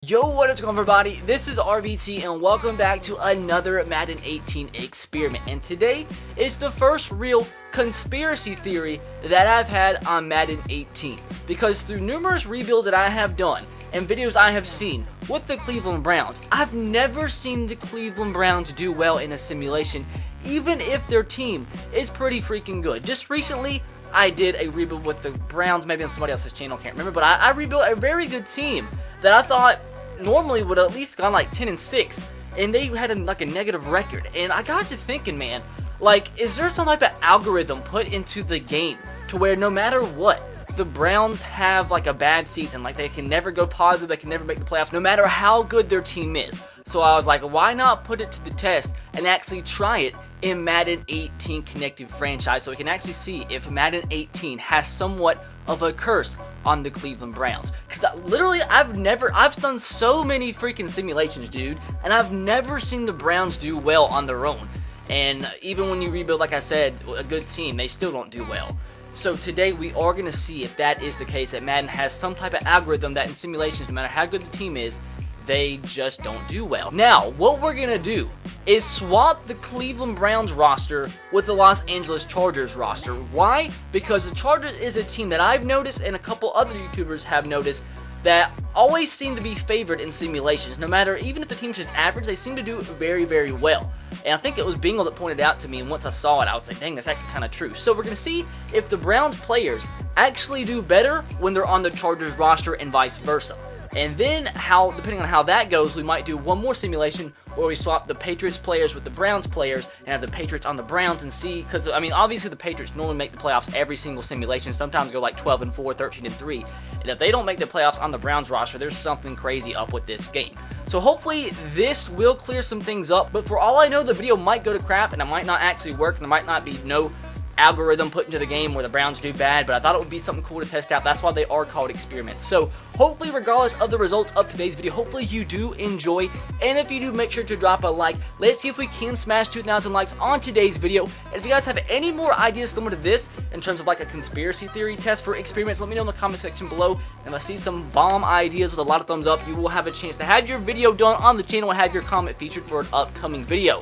Yo, what is going on, everybody? This is RBT and welcome back to another Madden 18 experiment. And today is the first real conspiracy theory that I've had on Madden 18. Because through numerous rebuilds that I have done and videos I have seen with the Cleveland Browns, I've never seen the Cleveland Browns do well in a simulation, even if their team is pretty freaking good. Just recently, I did a rebuild with the Browns, maybe on somebody else's channel, I can't remember, but I rebuilt a very good team that I thought normally would have at least gone like 10-6, and they had a negative record. And I got to thinking, man, like, is there some type of algorithm put into the game to where no matter what, the Browns have like a bad season, like they can never go positive, they can never make the playoffs, no matter how good their team is? So I was like, why not put it to the test and actually try it in Madden 18 Connected Franchise, so we can actually see if Madden 18 has somewhat of a curse on the Cleveland Browns. Because literally, I've done so many freaking simulations, dude, and I've never seen the Browns do well on their own. And even when you rebuild, like I said, a good team, they still don't do well. So today we are going to see if that is the case, that Madden has some type of algorithm that in simulations, no matter how good the team is, they just don't do well. Now, what we're going to do is swap the Cleveland Browns roster with the Los Angeles Chargers roster. Why? Because the Chargers is a team that I've noticed and a couple other YouTubers have noticed that always seem to be favored in simulations. No matter, even if the team's just average, they seem to do very, very well. And I think it was Bingle that pointed out to me, and once I saw it, I was like, dang, that's actually kind of true. So we're going to see if the Browns players actually do better when they're on the Chargers roster and vice versa. And then, depending on how that goes, we might do one more simulation where we swap the Patriots players with the Browns players and have the Patriots on the Browns and see, because, I mean, obviously the Patriots normally make the playoffs every single simulation, sometimes go like 12-4, 13-3, and if they don't make the playoffs on the Browns roster, there's something crazy up with this game. So hopefully this will clear some things up, but for all I know, the video might go to crap, and it might not actually work, and there might not be no algorithm put into the game where the Browns do bad, but I thought it would be something cool to test out. That's why they are called experiments. So hopefully, regardless of the results of today's video, hopefully you do enjoy, and if you do, make sure to drop a like. Let's see if we can smash 2,000 likes on today's video. And if you guys have any more ideas similar to this in terms of like a conspiracy theory test for experiments, let me know in the comment section below. And if I see some bomb ideas with a lot of thumbs up, you will have a chance to have your video done on the channel and have your comment featured for an upcoming video.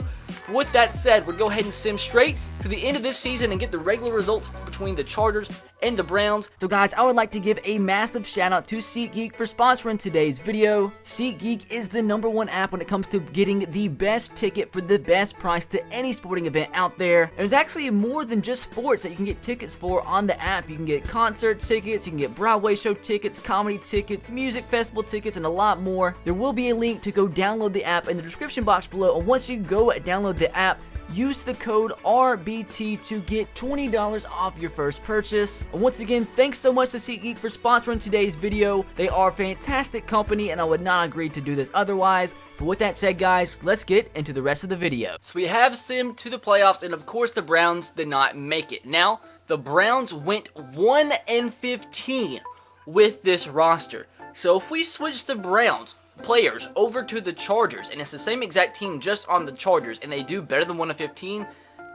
With that said, we'll go ahead and sim straight to the end of this season and get the regular results between the Chargers and the Browns. So guys, I would like to give a massive shout out to SeatGeek for sponsoring today's video. SeatGeek is the #1 app when it comes to getting the best ticket for the best price to any sporting event out there. There's actually more than just sports that you can get tickets for on the app. You can get concert tickets, you can get Broadway show tickets, comedy tickets, music festival tickets, and a lot more. There will be a link to go download the app in the description box below, and once you go download the app, use the code RBT to get $20 off your first purchase. And once again, thanks so much to SeatGeek for sponsoring today's video. They are a fantastic company, and I would not agree to do this otherwise. But with that said, guys, let's get into the rest of the video. So we have simmed to the playoffs, and of course the Browns did not make it. Now, the Browns went 1-15 with this roster. So if we switch the Browns players over to the Chargers, and it's the same exact team just on the Chargers, and they do better than 1-15,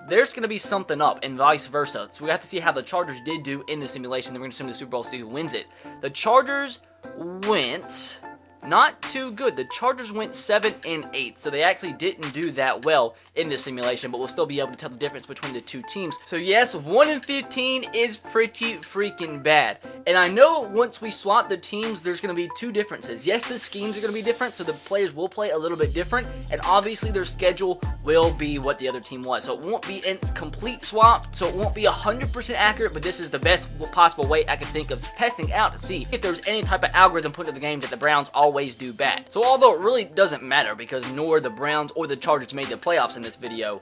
there's going to be something up, and vice versa. So we have to see how the Chargers did do in the simulation, then we're going to sim the Super Bowl, see who wins it. The Chargers went not too good. The Chargers went 7-8, so they actually didn't do that well in this simulation, but we'll still be able to tell the difference between the two teams. So yes, 1-15 is pretty freaking bad. And I know once we swap the teams, there's going to be two differences. Yes, the schemes are going to be different, so the players will play a little bit different, and obviously their schedule will be what the other team was. So it won't be a complete swap, so it won't be 100% accurate, but this is the best possible way I can think of testing out to see if there's any type of algorithm put into the game that the Browns always do bad. So although it really doesn't matter, because nor the Browns or the Chargers made the playoffs in this video,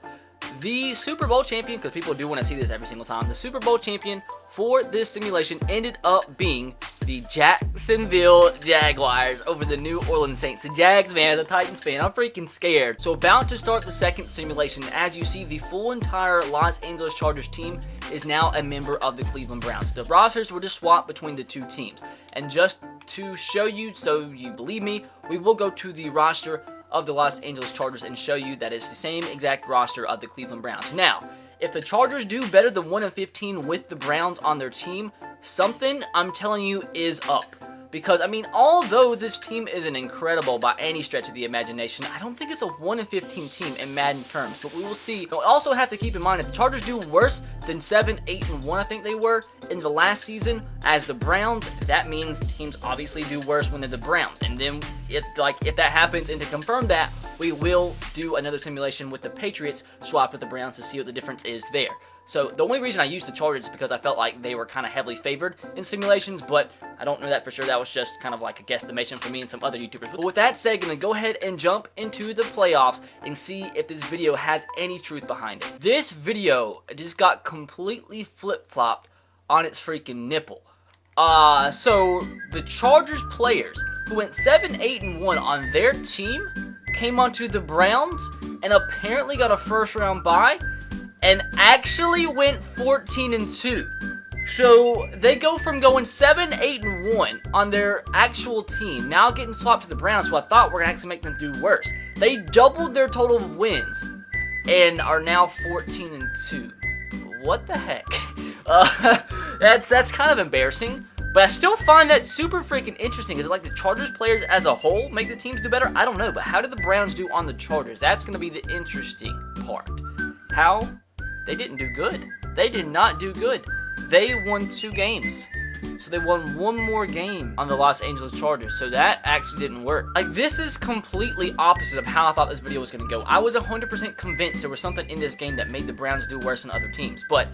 the Super Bowl champion, because people do want to see this every single time, the Super Bowl champion for this simulation ended up being the Jacksonville Jaguars over the New Orleans Saints. The Jags, man, the Titans fan, I'm freaking scared. So about to start the second simulation. As you see, the full entire Los Angeles Chargers team is now a member of the Cleveland Browns. The rosters were just swapped between the two teams. And just to show you, so you believe me, we will go to the roster of the Los Angeles Chargers and show you that it's the same exact roster of the Cleveland Browns. Now, if the Chargers do better than 1-15 with the Browns on their team, something, I'm telling you, is up. Because, I mean, although this team isn't incredible by any stretch of the imagination, I don't think it's a 1-15 team in Madden terms, but we will see. We also have to keep in mind, if the Chargers do worse than 7-8-1, I think they were, in the last season, as the Browns, that means teams obviously do worse when they're the Browns. And then, if that happens, and to confirm that, we will do another simulation with the Patriots, swap with the Browns to see what the difference is there. So the only reason I used the Chargers is because I felt like they were kind of heavily favored in simulations, but I don't know that for sure. That was just kind of like a guesstimation for me and some other YouTubers. But with that said, I'm going to go ahead and jump into the playoffs and see if this video has any truth behind it. This video just got completely flip-flopped on its freaking nipple. So the Chargers players who went 7-8-1 on their team came onto the Browns and apparently got a first-round bye and actually went 14-2. So they go from going 7-8-1 on their actual team, now getting swapped to the Browns, who I thought were going to actually make them do worse. They doubled their total of wins and are now 14-2. What the heck? That's kind of embarrassing. But I still find that super freaking interesting. Is it like the Chargers players as a whole make the teams do better? I don't know. But how did the Browns do on the Chargers? That's going to be the interesting part. How? They didn't do good. They did not do good. They won 2 games. So they won 1 more game on the Los Angeles Chargers. So that actually didn't work. Like, this is completely opposite of how I thought this video was going to go. I was 100% convinced there was something in this game that made the Browns do worse than other teams. But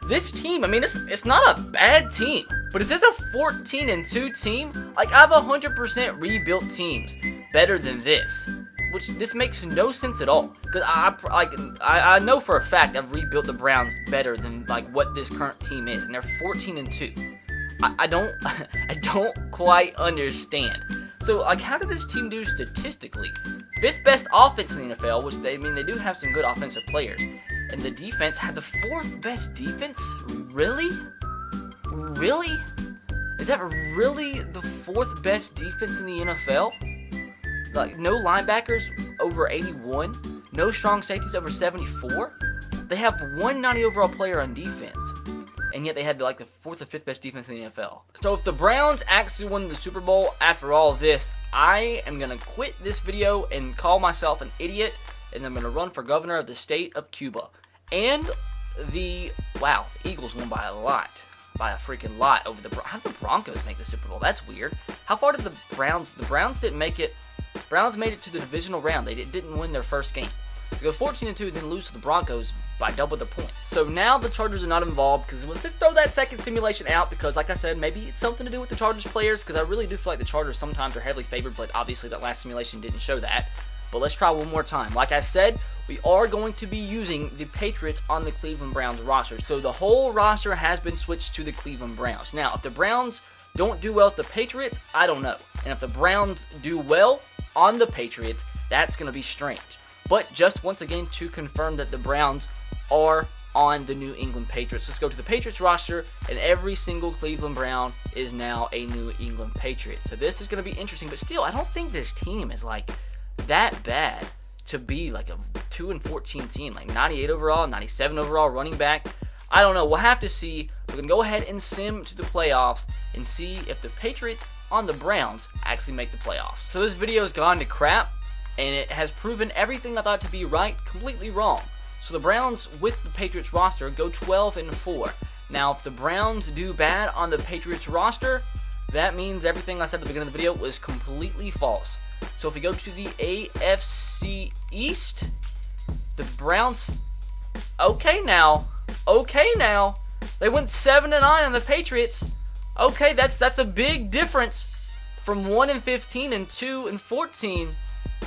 this team, I mean, it's not a bad team. But is this a 14-2 team? Like, I've 100% rebuilt teams better than this. Which, this makes no sense at all. Because I know for a fact I've rebuilt the Browns better than, like, what this current team is. And they're 14-2. I don't quite understand. So, like, how did this team do statistically? 5th best offense in the NFL, which they do have some good offensive players. And the defense had the 4th best defense? Really? Really? Is that really the 4th best defense in the NFL? Like, no linebackers over 81, no strong safeties over 74. They have 190 overall player on defense, and yet they had like the 4th or 5th best defense in the NFL. So if the Browns actually won the Super Bowl after all this, I am gonna quit this video and call myself an idiot, and I'm gonna run for governor of the state of Cuba. And the Eagles won by a lot. By a freaking lot over the how did the Broncos make the Super Bowl? That's weird. How far did the Browns didn't make it. Browns made it to the divisional round. They didn't win their first game. They go 14-2 and then lose to the Broncos by double their points. So now the Chargers are not involved because let's just throw that second simulation out because, like I said, maybe it's something to do with the Chargers players because I really do feel like the Chargers sometimes are heavily favored, but obviously that last simulation didn't show that. But let's try one more time. Like I said, we are going to be using the Patriots on the Cleveland Browns roster. So the whole roster has been switched to the Cleveland Browns. Now, if the Browns don't do well with the Patriots, I don't know. And if the Browns do well on the Patriots, that's going to be strange. But just once again to confirm that the Browns are on the New England Patriots. Let's go to the Patriots roster, and every single Cleveland Brown is now a New England Patriot. So this is going to be interesting, but still, I don't think this team is like that bad to be like a 2-14 team, like 98 overall, 97 overall running back. I don't know. We'll have to see. We're going to go ahead and sim to the playoffs and see if the Patriots on the Browns actually make the playoffs. So this video has gone to crap, and it has proven everything I thought to be right completely wrong. So the Browns with the Patriots roster go 12-4. Now, if the Browns do bad on the Patriots roster, that means everything I said at the beginning of the video was completely false. So if we go to the AFC East, the Browns, okay now, they went 7-9 on the Patriots. Okay, that's a big difference from 1-15 and 2-14.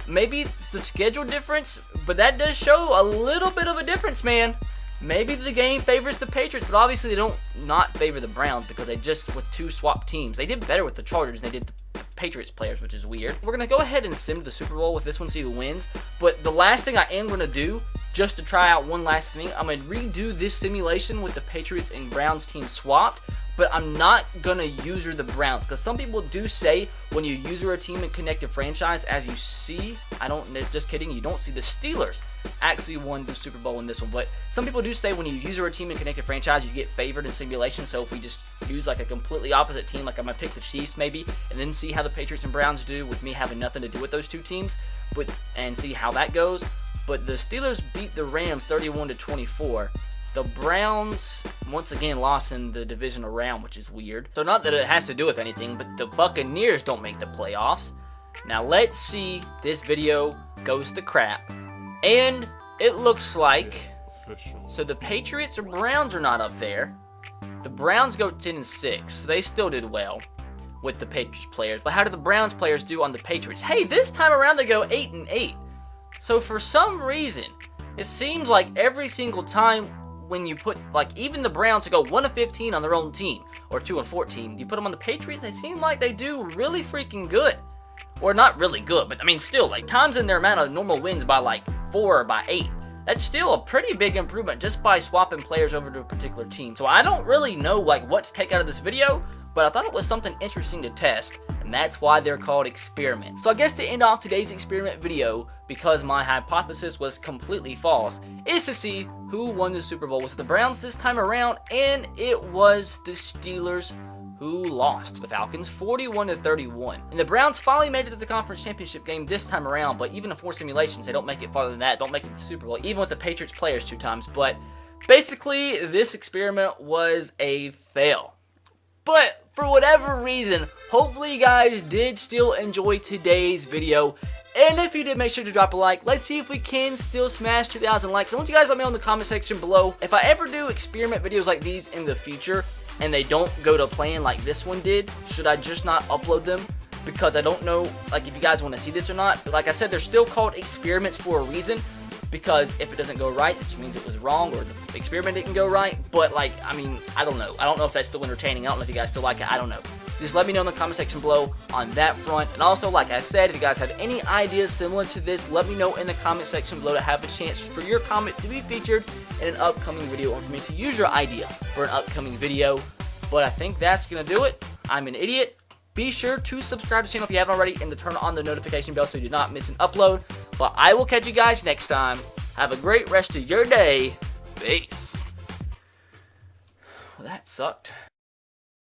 Maybe the schedule difference, but that does show a little bit of a difference, man. Maybe the game favors the Patriots, but obviously they don't not favor the Browns because they just, with 2 swap teams, they did better with the Chargers than they did the Patriots players, which is weird. We're going to go ahead and sim to the Super Bowl with this one, see who wins. But the last thing I am going to do, just to try out one last thing, I'm going to redo this simulation with the Patriots and Browns team swapped, but I'm not gonna user the Browns, because some people do say when you user a team in connected franchise, as you see, just kidding, you don't see the Steelers actually won the Super Bowl in this one, but some people do say when you user a team in connected franchise, you get favored in simulation. So if we just use like a completely opposite team, like I'm gonna pick the Chiefs maybe, and then see how the Patriots and Browns do with me having nothing to do with those two teams, and see how that goes. But the Steelers beat the Rams 31-24. The Browns, once again, lost in the divisional round, which is weird. So not that it has to do with anything, but the Buccaneers don't make the playoffs. Now let's see this video goes to crap. And it looks like, so the Patriots or Browns are not up there. The Browns go 10-6, so they still did well with the Patriots players. But how did the Browns players do on the Patriots? Hey, this time around they go 8-8. So for some reason, it seems like every single time when you put, like, even the Browns to go 1-15 on their own team, or 2-14, you put them on the Patriots, they seem like they do really freaking good. Or not really good, but I mean still, like, times in their amount of normal wins by like 4 or by 8. That's still a pretty big improvement just by swapping players over to a particular team. So I don't really know like what to take out of this video, but I thought it was something interesting to test, and that's why they're called experiments. So I guess to end off today's experiment video, because my hypothesis was completely false, is to see who won the Super Bowl. Was it the Browns this time around? And it was the Steelers who lost. The Falcons 41-31. And the Browns finally made it to the conference championship game this time around, but even in 4 simulations, they don't make it farther than that, don't make it to the Super Bowl, even with the Patriots players 2 times. But basically, this experiment was a fail. But for whatever reason, hopefully you guys did still enjoy today's video. And if you did, make sure to drop a like. Let's see if we can still smash 2,000 likes. I want you guys to let me know in the comment section below. If I ever do experiment videos like these in the future, and they don't go to plan like this one did, should I just not upload them? Because I don't know, like, if you guys want to see this or not. But like I said, they're still called experiments for a reason, because if it doesn't go right, it just means it was wrong, or the experiment didn't go right. But like, I mean, I don't know. I don't know if that's still entertaining. I don't know if you guys still like it. I don't know. Just let me know in the comment section below on that front. And also, like I said, if you guys have any ideas similar to this, let me know in the comment section below to have a chance for your comment to be featured in an upcoming video, or for me to use your idea for an upcoming video. But I think that's going to do it. I'm an idiot. Be sure to subscribe to the channel if you haven't already, and to turn on the notification bell so you do not miss an upload. But I will catch you guys next time. Have a great rest of your day. Peace. Well, that sucked.